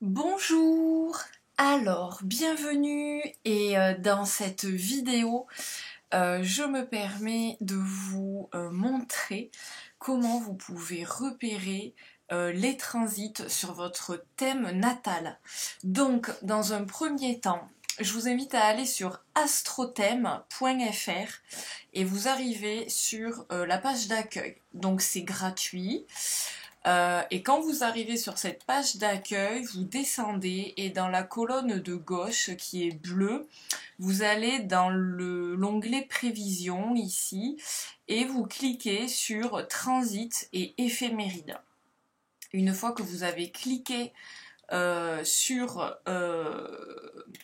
Bonjour! Alors, bienvenue et dans cette vidéo, je me permets de vous montrer comment vous pouvez repérer les transits sur votre thème natal. Donc, dans un premier temps, je vous invite à aller sur astrothème.fr et vous arrivez sur la page d'accueil. Donc, c'est gratuit. Et quand vous arrivez sur cette page d'accueil, vous descendez et dans la colonne de gauche qui est bleue, vous allez dans l'onglet prévision ici et vous cliquez sur transit et éphéméride. Une fois que vous avez cliqué sur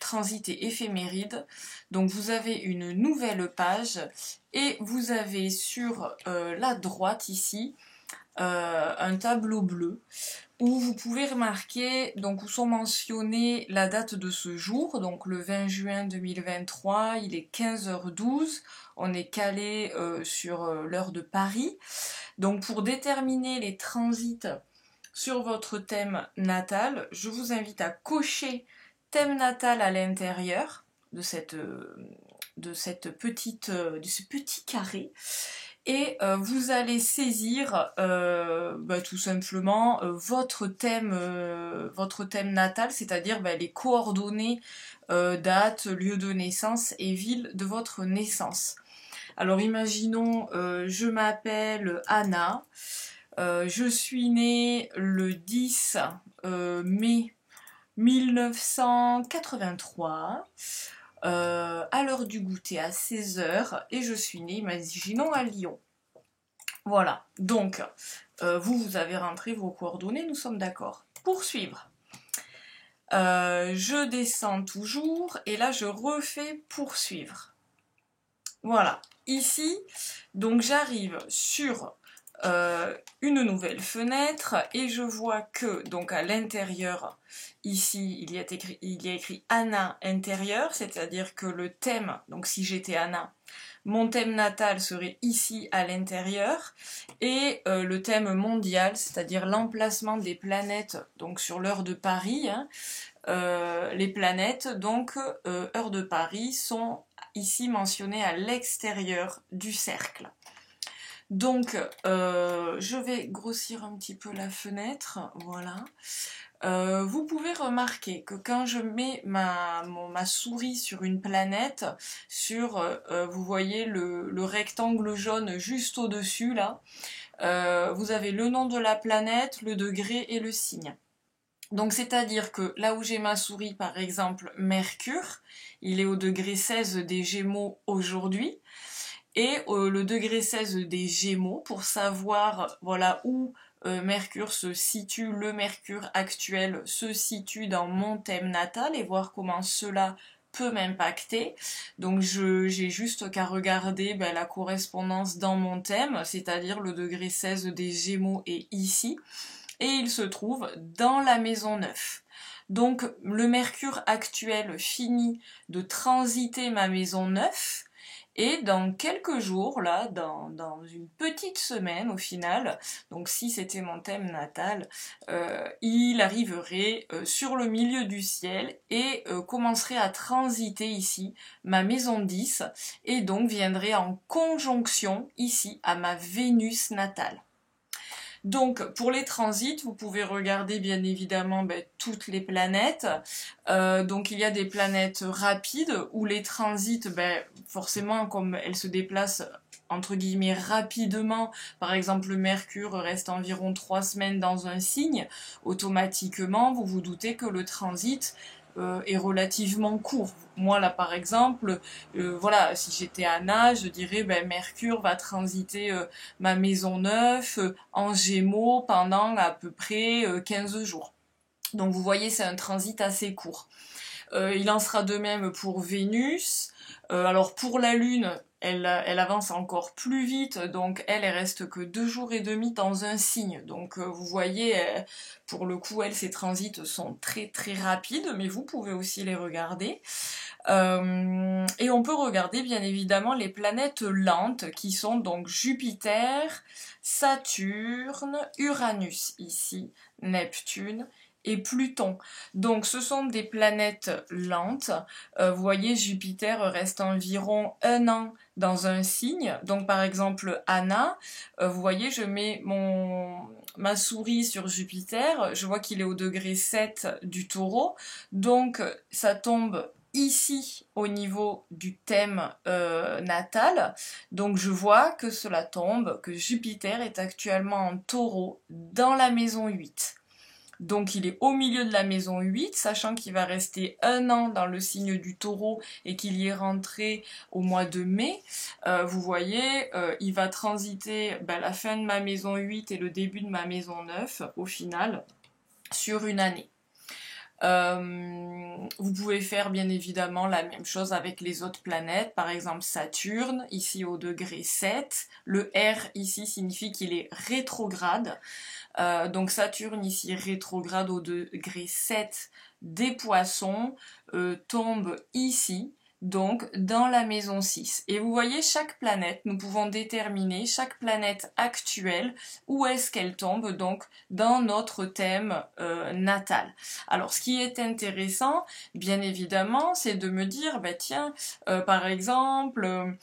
transit et éphéméride, donc vous avez une nouvelle page et vous avez sur la droite ici un tableau bleu où vous pouvez remarquer, donc où sont mentionnées la date de ce jour, donc le 20 juin 2023, il est 15h12, on est calé sur l'heure de Paris. Donc pour déterminer les transits sur votre thème natal, je vous invite à cocher thème natal à l'intérieur de ce petit carré. Et vous allez saisir tout simplement votre thème natal, c'est-à-dire les coordonnées, date, lieu de naissance et ville de votre naissance. Alors imaginons, je m'appelle Anna, je suis née le 10 mai 1983. À l'heure du goûter à 16h et je suis née, imaginons, à Lyon. Voilà, donc vous avez rentré vos coordonnées, nous sommes d'accord. Poursuivre. Je descends toujours et là je refais poursuivre. Voilà, ici, donc j'arrive sur une nouvelle fenêtre et je vois que donc à l'intérieur ici il y a écrit Anna intérieur, c'est-à-dire que le thème, donc si j'étais Anna, mon thème natal serait ici à l'intérieur et le thème mondial, c'est-à-dire l'emplacement des planètes donc sur l'heure de Paris, hein, les planètes donc heure de Paris sont ici mentionnées à l'extérieur du cercle. Donc, je vais grossir un petit peu la fenêtre, voilà. Vous pouvez remarquer que quand je mets ma souris sur une planète, vous voyez le rectangle jaune juste au-dessus, là, vous avez le nom de la planète, le degré et le signe. Donc, c'est-à-dire que là où j'ai ma souris, par exemple, Mercure, il est au degré 16 des Gémeaux aujourd'hui. Et le degré 16 des Gémeaux pour savoir voilà où Mercure se situe, le Mercure actuel se situe dans mon thème natal et voir comment cela peut m'impacter. Donc j'ai juste qu'à regarder la correspondance dans mon thème, c'est-à-dire le degré 16 des Gémeaux est ici et il se trouve dans la maison 9. Donc le Mercure actuel finit de transiter ma maison 9 et dans quelques jours, là, dans une petite semaine au final, donc si c'était mon thème natal, il arriverait sur le milieu du ciel et commencerait à transiter ici ma maison 10 et donc viendrait en conjonction ici à ma Vénus natale. Donc pour les transits, vous pouvez regarder bien évidemment toutes les planètes. Donc il y a des planètes rapides où les transits, forcément comme elles se déplacent entre guillemets rapidement, par exemple le Mercure reste environ 3 semaines dans un signe, automatiquement vous vous doutez que le transit est relativement court. Moi là par exemple, voilà, si j'étais Anna, je dirais Mercure va transiter ma maison 9 en Gémeaux pendant à peu près 15 jours. Donc vous voyez, c'est un transit assez court. Il en sera de même pour Vénus. Alors pour la Lune, elle avance encore plus vite, donc elle reste que 2 jours et demi dans un signe. Donc vous voyez, pour le coup, ses transits sont très très rapides, mais vous pouvez aussi les regarder. Et on peut regarder bien évidemment les planètes lentes qui sont donc Jupiter, Saturne, Uranus ici, Neptune et Pluton. Donc ce sont des planètes lentes. Vous voyez, Jupiter reste environ 1 an dans un signe. Donc par exemple Anna, vous voyez, je mets ma souris sur Jupiter, je vois qu'il est au degré 7 du Taureau, donc ça tombe ici au niveau du thème natal, donc je vois que cela tombe, que Jupiter est actuellement en Taureau dans la maison 8. Donc il est au milieu de la maison 8, sachant qu'il va rester 1 an dans le signe du Taureau et qu'il y est rentré au mois de mai. Vous voyez, il va transiter la fin de ma maison 8 et le début de ma maison 9, au final, sur une année. Vous pouvez faire bien évidemment la même chose avec les autres planètes, par exemple Saturne, ici au degré 7. Le R ici signifie qu'il est rétrograde. Donc Saturne ici rétrograde au degré 7 des Poissons, tombe ici, donc dans la maison 6. Et vous voyez, chaque planète, nous pouvons déterminer, chaque planète actuelle, où est-ce qu'elle tombe, donc dans notre thème natal. Alors ce qui est intéressant, bien évidemment, c'est de me dire, tiens, par exemple,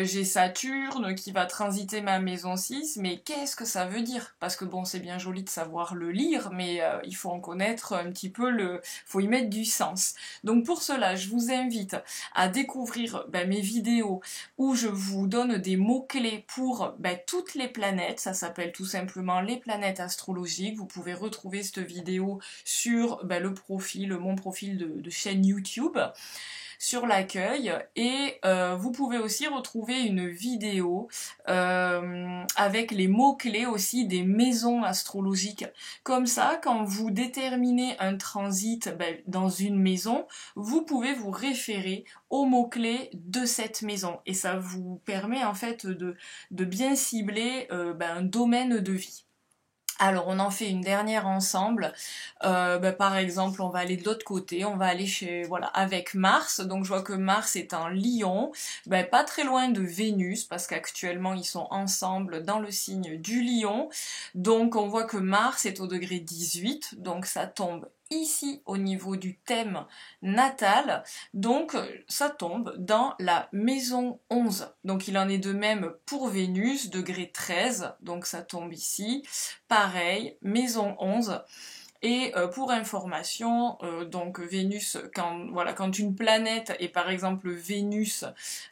j'ai Saturne qui va transiter ma maison 6, mais qu'est-ce que ça veut dire? Parce que bon, c'est bien joli de savoir le lire, mais il faut en connaître un petit peu faut y mettre du sens. Donc pour cela, je vous invite à découvrir mes vidéos où je vous donne des mots-clés pour toutes les planètes. Ça s'appelle tout simplement les planètes astrologiques. Vous pouvez retrouver cette vidéo sur mon profil de chaîne YouTube, sur l'accueil, et vous pouvez aussi retrouver une vidéo avec les mots-clés aussi des maisons astrologiques. Comme ça, quand vous déterminez un transit dans une maison, vous pouvez vous référer aux mots-clés de cette maison, et ça vous permet en fait de bien cibler un domaine de vie. Alors on en fait une dernière ensemble, par exemple on va aller de l'autre côté, on va aller avec Mars. Donc je vois que Mars est en Lion, pas très loin de Vénus, parce qu'actuellement ils sont ensemble dans le signe du Lion. Donc on voit que Mars est au degré 18, donc ça tombe ici au niveau du thème natal, donc ça tombe dans la maison 11. Donc il en est de même pour Vénus, degré 13, donc ça tombe ici, pareil, maison 11. Et pour information, donc Vénus, quand une planète, et par exemple Vénus,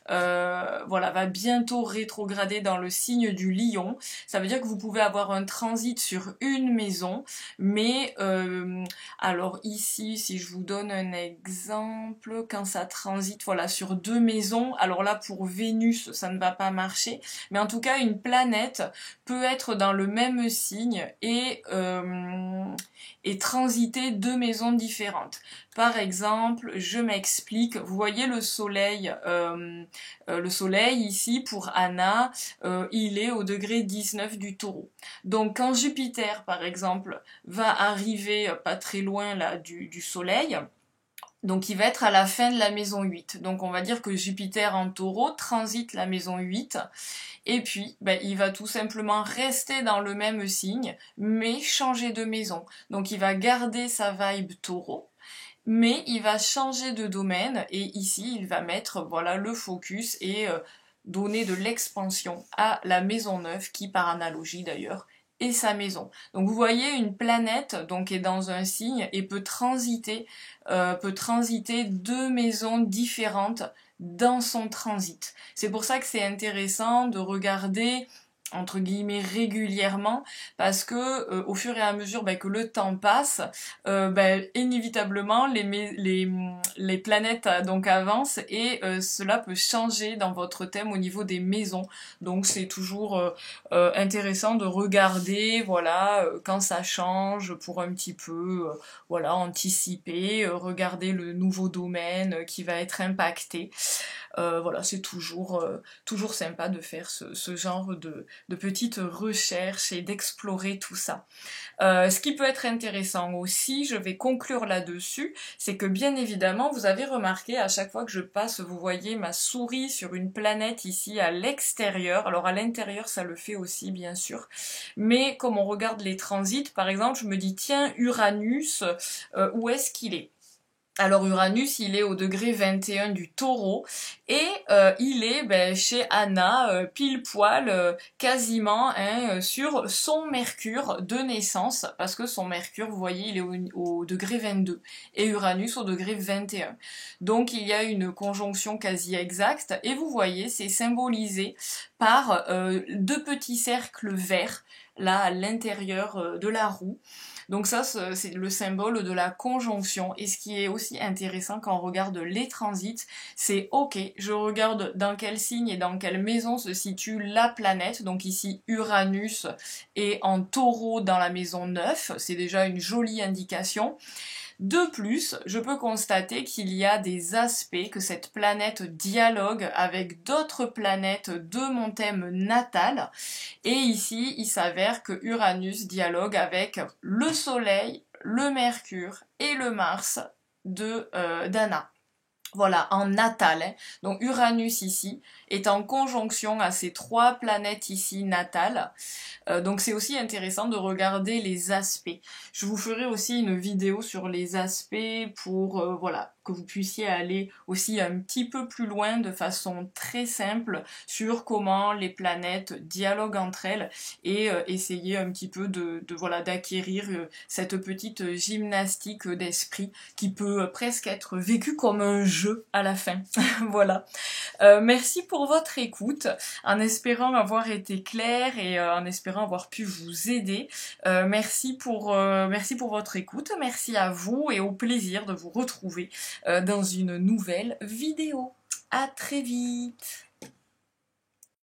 va bientôt rétrograder dans le signe du Lion, ça veut dire que vous pouvez avoir un transit sur une maison, mais alors ici, si je vous donne un exemple, quand ça transite sur 2 maisons, alors là pour Vénus, ça ne va pas marcher, mais en tout cas une planète peut être dans le même signe et transiter 2 maisons différentes. Par exemple, je m'explique, vous voyez le soleil ici pour Anna, il est au degré 19 du Taureau. Donc quand Jupiter par exemple va arriver pas très loin là du soleil, donc il va être à la fin de la maison 8. Donc on va dire que Jupiter en Taureau transite la maison 8. Et puis, il va tout simplement rester dans le même signe, mais changer de maison. Donc il va garder sa vibe Taureau, mais il va changer de domaine, et ici il va mettre le focus et donner de l'expansion à la maison 9, qui par analogie d'ailleurs est sa maison. Donc vous voyez, une planète est dans un signe et peut transiter 2 maisons différentes dans son transit. C'est pour ça que c'est intéressant de regarder entre guillemets régulièrement, parce que au fur et à mesure que le temps passe, inévitablement les planètes avancent, et cela peut changer dans votre thème au niveau des maisons. Donc c'est toujours intéressant de regarder quand ça change, pour un petit peu anticiper, regarder le nouveau domaine qui va être impacté. C'est toujours sympa de faire ce genre petites recherches et d'explorer tout ça. Ce qui peut être intéressant aussi, je vais conclure là-dessus, c'est que bien évidemment, vous avez remarqué, à chaque fois que je passe, vous voyez ma souris sur une planète ici à l'extérieur. Alors à l'intérieur, ça le fait aussi, bien sûr. Mais comme on regarde les transits, par exemple, je me dis, tiens, Uranus, où est-ce qu'il est ? Alors Uranus, il est au degré 21 du Taureau et il est chez Anna, pile poil, quasiment sur son Mercure de naissance, parce que son Mercure, vous voyez, il est au degré 22 et Uranus au degré 21. Donc il y a une conjonction quasi exacte et vous voyez, c'est symbolisé par deux petits cercles verts là à l'intérieur de la roue. Donc ça, c'est le symbole de la conjonction. Et ce qui est aussi intéressant quand on regarde les transits, c'est ok, je regarde dans quel signe et dans quelle maison se situe la planète. Donc ici, Uranus est en Taureau dans la maison 9. C'est déjà une jolie indication. De plus, je peux constater qu'il y a des aspects, que cette planète dialogue avec d'autres planètes de mon thème natal. Et ici, il s'avère que Uranus dialogue avec le Soleil, le Mercure et le Mars d'Anna. Voilà, en natal. Hein. Donc Uranus ici est en conjonction à ces trois planètes ici natales. Donc c'est aussi intéressant de regarder les aspects. Je vous ferai aussi une vidéo sur les aspects pour voilà, que vous puissiez aller aussi un petit peu plus loin de façon très simple sur comment les planètes dialoguent entre elles et essayer un petit peu voilà, d'acquérir cette petite gymnastique d'esprit qui peut presque être vécue comme un jeu à la fin. Voilà. Merci pour votre écoute, en espérant avoir été claire et en espérant avoir pu vous aider. Merci pour votre écoute, merci à vous et au plaisir de vous retrouver dans une nouvelle vidéo. À très vite!